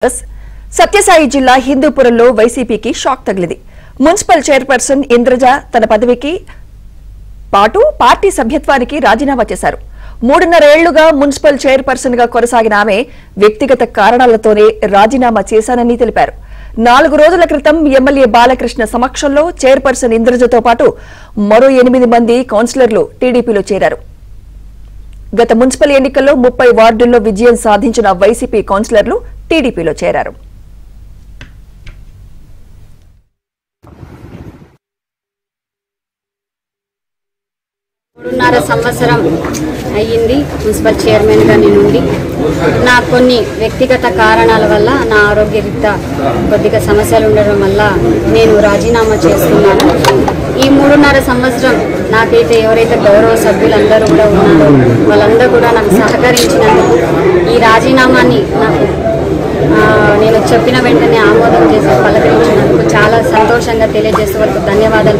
సత్యసాయి జిల్లా హిందూపురంలో వైసీపీకి షాక్ తగిలింది. మున్సిపల్ చైర్పర్సన్ ఇంద్రజ తన పదవికి పాటు పార్టీ సభ్యత్వానికి రాజీనామా చేశారు. 3.5 ఏళ్లుగా మున్సిపల్ చైర్పర్సన్ గా కొనసాగిన ఆమె వ్యక్తిగత కారణాలతోనే రాజీనామా చేశానని తెలిపారు. 4 రోజుల క్రితం ఎమ్మెల్యే బాలకృష్ణ సమక్షంలో చైర్పర్సన్ ఇంద్రజతో పాటు మరో 8 మంది కౌన్సిలర్లు టీడీపీలో చేరారు. గత మున్సిపల్ ఎన్నికల్లో 30 వార్డుల్లో విజయం సాధించిన వైసీపీ కౌన్సిలర్లు టీడీపీలో చేరారు. సంవత్సరం అయ్యింది మున్సిపల్ చైర్మన్ గా నేనుండి నాకు కొన్ని వ్యక్తిగత కారణాల వల్ల నా ఆరోగ్యరీత్యా కొద్దిగా సమస్యలు ఉండడం వల్ల నేను రాజీనామా చేస్తున్నాను. ఈ 3.5 సంవత్సరం నాకైతే ఎవరైతే గౌరవ సభ్యులందరూ కూడా ఉన్నారో వాళ్ళందరూ కూడా నాకు సహకరించినందుకు ఈ రాజీనామాని నాకు నేను చెప్పిన వెంటనే ఆమోదం చేసి పలకరించినందుకు చాలా సంతోషంగా తెలియజేసే వరకు ధన్యవాదాలు.